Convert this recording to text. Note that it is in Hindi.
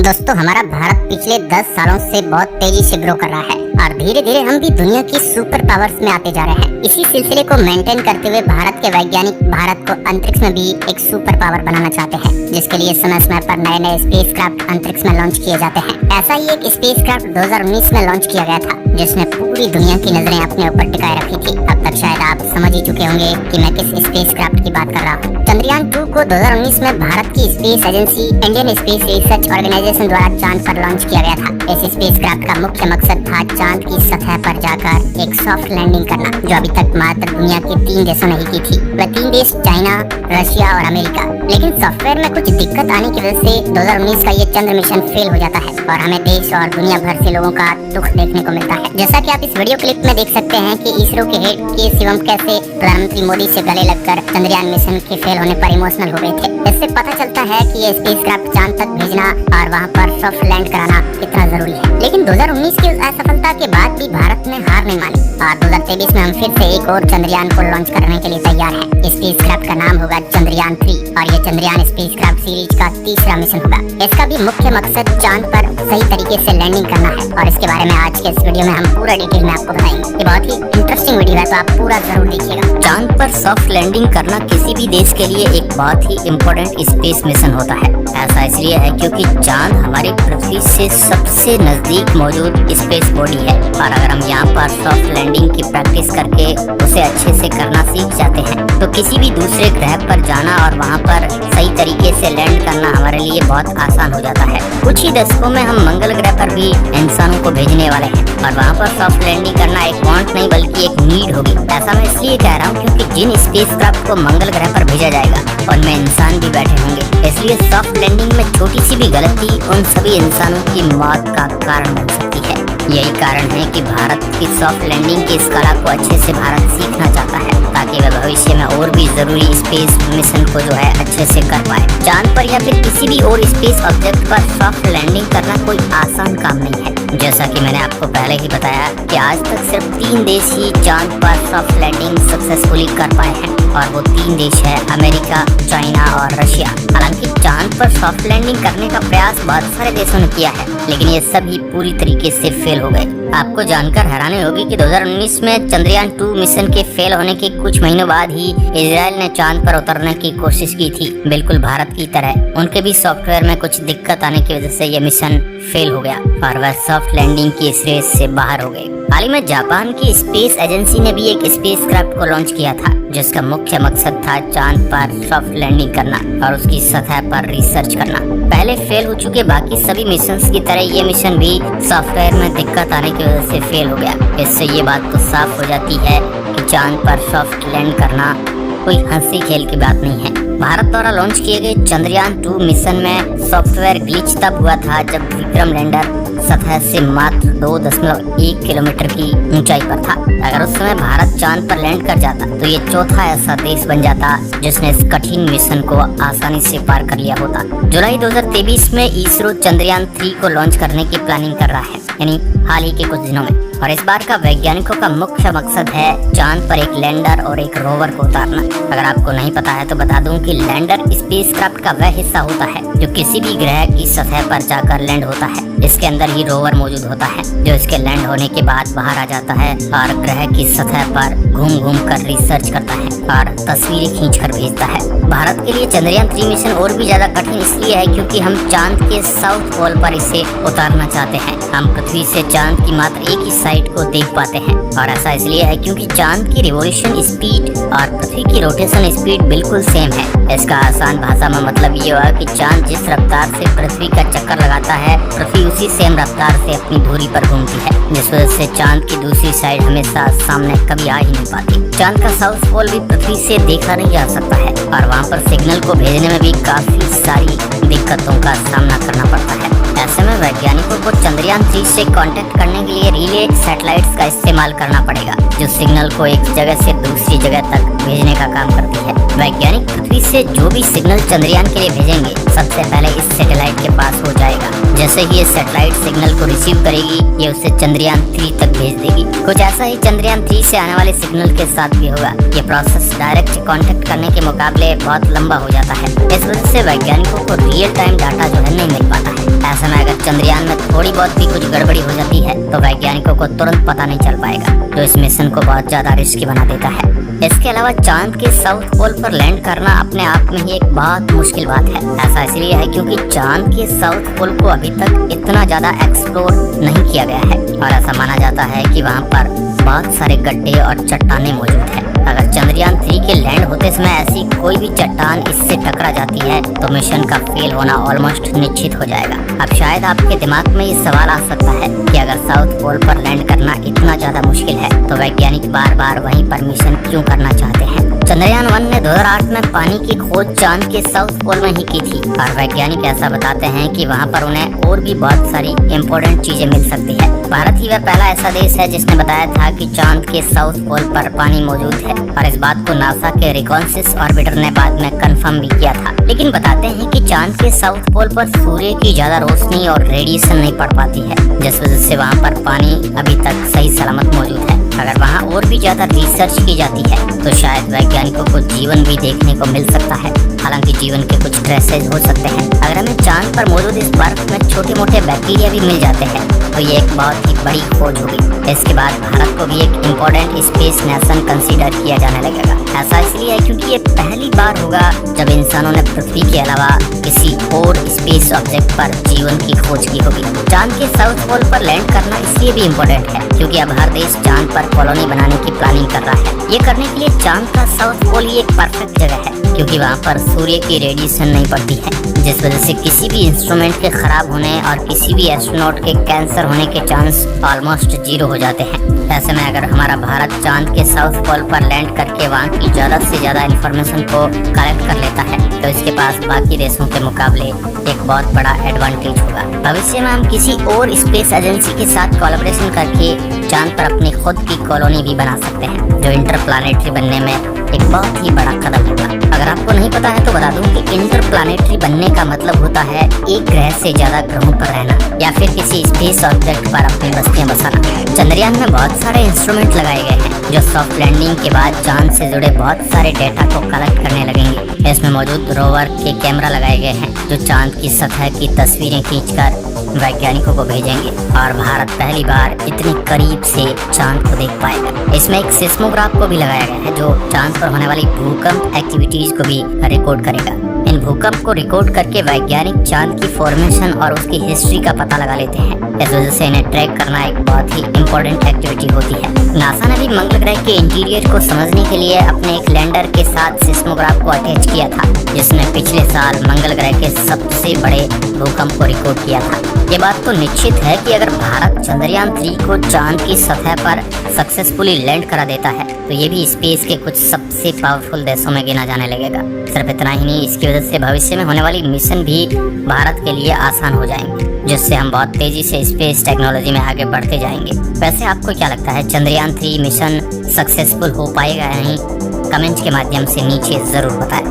दोस्तों हमारा भारत पिछले 10 सालों से बहुत तेजी से ग्रो कर रहा है और धीरे धीरे हम भी दुनिया की सुपर पावर्स में आते जा रहे हैं। इसी सिलसिले को मेंटेन करते हुए भारत के वैज्ञानिक भारत को अंतरिक्ष में भी एक सुपर पावर बनाना चाहते हैं, जिसके लिए समय समय पर नए नए स्पेस क्राफ्ट अंतरिक्ष में लॉन्च किए जाते हैं। ऐसा ही एक स्पेस क्राफ्ट 2019 में लॉन्च किया गया था, जिसने पूरी दुनिया की नजरें अपने ऊपर टिकाए रखी थी। अब तक शायद आप समझ ही चुके होंगे कि मैं किस स्पेस क्राफ्ट की बात कर रहा हूँ। चंद्रयान 2 को 2019 में भारत की space agency Indian space research organisation द्वारा चांद पर लॉन्च किया गया था। इस स्पेस क्राफ्ट का मुख्य मकसद था चांद की सतह पर जाकर एक सॉफ्ट लैंडिंग करना, जो अभी तक मात्र दुनिया के 3 देशों ने ही की थी। वह 3 देश चाइना, रशिया और अमेरिका। लेकिन सॉफ्टवेयर में कुछ दिक्कत आने की वजह से 2019 का ये चंद्र मिशन फेल हो जाता है और हमें देश और दुनिया भर से लोगों का दुख देखने को मिलता है। जैसा कि आप इस वीडियो क्लिप में देख सकते हैं कि इसरो के हेड के शिवम कैसे प्रधानमंत्री मोदी से गले लगकर चंद्रयान मिशन के फेल होने पर इमोशनल हो गए थे। इससे पता चलता है कि ये स्पेस क्राफ्ट चांद तक भेजना और वहाँ पर सॉफ्ट लैंड कराना कितना जरूरी है। लेकिन 2019 की असफलता के बाद भी भारत ने हार नहीं मानी और 2023 में हम फिर से एक और चंद्रयान को लॉन्च करने के लिए तैयार हैं। स्पेस क्राफ्ट का नाम होगा चंद्रयान 3 और ये चंद्रयान स्पेस क्राफ्ट सीरीज का तीसरा मिशन होगा। इसका भी मुख्य मकसद चांद पर सही तरीके से लैंडिंग करना है और इसके बारे में आज के इस वीडियो में हम पूरा डिटेल में आपको बताएंगे। ये बहुत ही इंटरेस्टिंग वीडियो है, तो आप पूरा जरूर देखिएगा। चांद पर सॉफ्ट लैंडिंग करना किसी भी देश के लिए एक बहुत ही इम्पोर्टेंट स्पेस मिशन होता है। ऐसा इसलिए है क्योंकि चांद हमारी पृथ्वी से सबसे नजदीक मौजूद स्पेस बॉडी है और अगर हम यहाँ पर सॉफ्ट लैंडिंग की प्रैक्टिस करके उसे अच्छे से करना सीख जाते हैं तो किसी भी दूसरे ग्रह पर जाना और वहाँ पर सही तरीके से लैंड करना हमारे लिए बहुत आसान हो जाता है। कुछ ही दशकों में हम मंगल ग्रह पर भी इंसानों को भेजने वाले हैं और वहाँ पर सॉफ्ट लैंडिंग करना एक वांट नहीं बल्कि एक नीड होगी। ऐसा मैं इसलिए कह रहा हूँ क्योंकि जिन स्पेस क्राफ्ट को मंगल ग्रह पर भेजा जाएगा उनमें इंसान भी बैठे होंगे, इसलिए सॉफ्ट लैंडिंग में छोटी सी भी गलती उन सभी इंसानों की मौत का कारण बन सकती है। यही कारण है कि भारत की सॉफ्ट लैंडिंग की इस कला को अच्छे से भारत सीखना चाहता है ताकि वह भविष्य में और भी जरूरी स्पेस मिशन को जो है अच्छे से कर पाए। चांद पर या फिर किसी भी और स्पेस ऑब्जेक्ट पर सॉफ्ट लैंडिंग करना कोई आसान काम नहीं है। जैसा कि मैंने आपको पहले ही बताया कि आज तक सिर्फ 3 देश ही चांद पर सॉफ्ट लैंडिंग सक्सेसफुली कर पाए हैं और वो 3 देश है अमेरिका, चाइना और रशिया। हालांकि चांद पर सॉफ्ट लैंडिंग करने का प्रयास बहुत सारे देशों ने किया है, लेकिन ये सभी पूरी तरीके से फेल हो गए। आपको जानकर हैरानी होगी कि 2019 में चंद्रयान 2 मिशन के फेल होने के कुछ महीनों बाद ही इजराइल ने चांद पर उतरने की कोशिश की थी, बिल्कुल भारत की तरह। उनके भी सॉफ्टवेयर में कुछ दिक्कत आने की वजह से ये मिशन फेल हो गया और वह सॉफ्ट लैंडिंग की इस रेस से बाहर हो गए। हाल ही में जापान की स्पेस एजेंसी ने भी एक स्पेस क्राफ्ट को लॉन्च किया था, जिसका मुख्य मकसद था चांद पर सॉफ्ट लैंडिंग करना और उसकी सतह पर रिसर्च करना। पहले फेल हो चुके बाकी सभी मिशंस की तरह ये मिशन भी सॉफ्टवेयर में दिक्कत आने की वजह से फेल हो गया। इससे ये बात तो साफ हो जाती है कि चांद पर सॉफ्ट लैंड करना कोई हंसी खेल की बात नहीं है। भारत द्वारा लॉन्च किए गए चंद्रयान 2 मिशन में सॉफ्टवेयर ग्लिच तब हुआ था जब विक्रम लैंडर सतह से मात्र 2.1 किलोमीटर की ऊंचाई पर था। अगर उस समय भारत चांद पर लैंड कर जाता तो ये चौथा ऐसा देश बन जाता जिसने इस कठिन मिशन को आसानी से पार कर लिया होता। जुलाई 2023 में इसरो चंद्रयान 3 को लॉन्च करने की प्लानिंग कर रहा है, यानी हाल ही के कुछ दिनों में। और इस बार का वैज्ञानिकों का मुख्य मकसद है चांद पर एक लैंडर और एक रोवर को उतारना। अगर आपको नहीं पता है तो बता दूं कि लैंडर स्पेसक्राफ्ट का वह हिस्सा होता है जो किसी भी ग्रह की सतह पर जाकर लैंड होता है। इसके अंदर ही रोवर मौजूद होता है जो इसके लैंड होने के बाद बाहर आ जाता है और ग्रह की सतह पर घूम घूम कर रिसर्च करता है और तस्वीरें खींच कर भेजता है। भारत के लिए चंद्रयान 3 मिशन और भी ज्यादा कठिन इसलिए है क्योंकि हम चांद के साउथ पोल पर इसे उतारना चाहते हैं। हम पृथ्वी से चांद की मात्र एक ही साइड को देख पाते हैं और ऐसा इसलिए है क्योंकि चांद की रिवोल्यूशन स्पीड और पृथ्वी की रोटेशन स्पीड बिल्कुल सेम है। इसका आसान भाषा में मतलब ये हुआ कि चांद जिस रफ्तार से पृथ्वी का चक्कर लगाता है, पृथ्वी उसी सेम रफ्तार से अपनी धुरी पर घूमती है, जिस वजह से चांद की दूसरी साइड हमेशा सामने कभी आ ही नहीं पाती। चांद का साउथ पोल भी पृथ्वी से देखा नहीं जा सकता है और वहाँ पर सिग्नल को भेजने में भी काफी सारी दिक्कतों का सामना करना पड़ता है। ऐसे में वैज्ञानिकों को चंद्रयान 3 से कांटेक्ट करने के लिए रिले सैटेलाइट्स का इस्तेमाल करना पड़ेगा, जो सिग्नल को एक जगह से दूसरी जगह तक भेजने का काम करती है। वैज्ञानिक पृथ्वी से जो भी सिग्नल चंद्रयान के लिए भेजेंगे सबसे पहले इस सैटेलाइट के पास हो जाएगा। जैसे ही ये सैटेलाइट सिग्नल को रिसीव करेगी, ये उसे चंद्रयान 3 तक भेज देगी। कुछ ऐसा ही चंद्रयान 3 से आने वाले सिग्नल के साथ भी होगा। ये प्रोसेस डायरेक्ट कांटेक्ट करने के मुकाबले बहुत लंबा हो जाता है। इस वजह से वैज्ञानिकों को रियल टाइम डाटा जो है नहीं मिल पाता है। ऐसे में अगर चंद्रयान में थोड़ी बहुत भी कुछ गड़बड़ी हो जाती है तो वैज्ञानिकों को तुरंत पता नहीं चल पाएगा, जो इस मिशन को बहुत ज्यादा रिस्की बना देता है। इसके अलावा चांद के साउथ पोल पर लैंड करना अपने आप में ही एक बहुत मुश्किल बात है। ऐसा इसलिए है क्योंकि चांद के साउथ पोल को अभी तक इतना ज्यादा एक्सप्लोर नहीं किया गया है और ऐसा माना जाता है कि वहाँ पर बहुत सारे गड्ढे और चट्टानें मौजूद है। अगर चंद्रयान 3 के लैंड होते समय ऐसी कोई भी चट्टान इससे टकरा जाती है तो मिशन का फेल होना ऑलमोस्ट निश्चित हो जाएगा। अब शायद आपके दिमाग में ये सवाल आ सकता है कि अगर साउथ पोल पर लैंड करना इतना ज्यादा मुश्किल है तो वैज्ञानिक बार बार वहीं पर मिशन क्यों करना चाहते हैं। चंद्रयान 1 ने 2008 में पानी की खोज चांद के साउथ पोल में ही की थी और वैज्ञानिक ऐसा बताते हैं कि वहाँ पर उन्हें और भी बहुत सारी इम्पोर्टेंट चीजें मिल सकती है। भारत ही वह पहला ऐसा देश है जिसने बताया था कि चांद के साउथ पोल पर पानी मौजूद है और इस बात को नासा के रिकॉन्सिस ऑर्बिटर ने बाद में कंफर्म भी किया था। लेकिन बताते हैं कि चांद के साउथ पोल पर सूर्य की ज्यादा रोशनी और रेडिएशन नहीं पड़ पाती है, जिस वजह से वहाँ पर पानी अभी तक सही सलामत मौजूद है। अगर वहाँ और भी ज्यादा रिसर्च की जाती है तो शायद वैज्ञानिकों को जीवन भी देखने को मिल सकता है। हालांकि जीवन के कुछ ट्रेसेस हो सकते हैं। अगर हमें चांद पर मौजूद इस बर्फ में छोटे मोटे बैक्टीरिया भी मिल जाते हैं तो ये एक बहुत ही बड़ी खोज होगी। इसके बाद भारत को भी एक इम्पोर्टेंट स्पेस नेशन कंसीडर किया जाने लगेगा। ऐसा इसलिए है क्योंकि ये पहली बार होगा जब इंसानों ने पृथ्वी के अलावा किसी और स्पेस ऑब्जेक्ट पर जीवन की खोज की होगी। चांद के साउथ पोल पर लैंड करना इसलिए भी इम्पोर्टेंट है क्योंकि अब हर देश चांद पर कॉलोनी बनाने की प्लानिंग कर रहा है। ये करने के लिए चांद का साउथ पोल ही एक परफेक्ट जगह है क्योंकि वहाँ पर सूर्य की रेडिएशन नहीं पड़ती है, जिस वजह से किसी भी इंस्ट्रूमेंट के खराब होने और किसी भी एस्ट्रोनॉट के कैंसर होने के चांस ऑलमोस्ट 0 हो जाते हैं। ऐसे में अगर हमारा भारत चांद के साउथ पोल पर लैंड करके वहाँ की ज्यादा से ज्यादा इन्फॉर्मेशन को कलेक्ट कर लेता है तो इसके पास बाकी देशों के मुकाबले एक बहुत बड़ा एडवांटेज होगा। भविष्य में हम किसी और स्पेस एजेंसी के साथ कोलैबोरेशन करके चांद पर अपनी खुद की कॉलोनी भी बना सकते हैं, जो इंटरप्लानेटरी बनने में एक बहुत ही बड़ा कदम होगा। अगर आपको नहीं पता है तो बता दूं कि इंटरप्लानेटरी बनने का मतलब होता है एक ग्रह से ज्यादा ग्रहों पर रहना या फिर किसी स्पेस ऑब्जेक्ट पर अपनी बस्तियां बसाना। चंद्रयान में बहुत सारे इंस्ट्रूमेंट लगाए गए हैं जो सॉफ्ट लैंडिंग के बाद चांद से जुड़े बहुत सारे डेटा को कलेक्ट करने लगेंगे। इसमें मौजूद रोवर के कैमरा लगाए गए हैं जो चांद की सतह की तस्वीरें खींचकर वैज्ञानिकों को भेजेंगे और भारत पहली बार इतनी करीब से चांद को देख पाएगा। इसमें एक सिस्मोग्राफ को भी लगाया गया है जो चांद पर होने वाली भूकंप एक्टिविटीज को भी रिकॉर्ड करेगा। इन भूकंप को रिकॉर्ड करके वैज्ञानिक चांद की फॉर्मेशन और उसकी हिस्ट्री का पता लगा लेते हैं। इस वजह से इन्हें ट्रैक करना एक बहुत ही इम्पोर्टेंट एक्टिविटी होती है। नासा ने भी मंगल ग्रह के इंटीरियर को समझने के लिए अपने एक लैंडर के साथ सिस्मोग्राफ को अटैच किया था, जिसने पिछले साल मंगल ग्रह के सबसे बड़े भूकंप को रिकॉर्ड किया था। ये बात तो निश्चित है कि अगर भारत चंद्रयान 3 को चांद की सतह पर सक्सेसफुली लैंड करा देता है तो ये भी स्पेस के कुछ सबसे पावरफुल देशों में गिना जाने लगेगा। सिर्फ इतना ही नहीं, इसकी वजह से भविष्य में होने वाली मिशन भी भारत के लिए आसान हो जाएंगे, जिससे हम बहुत तेजी से स्पेस टेक्नोलॉजी में आगे बढ़ते जाएंगे। वैसे आपको क्या लगता है, चंद्रयान 3 मिशन सक्सेसफुल हो पाएगा या नहीं? कमेंट्स के माध्यम से नीचे जरूर बताएं।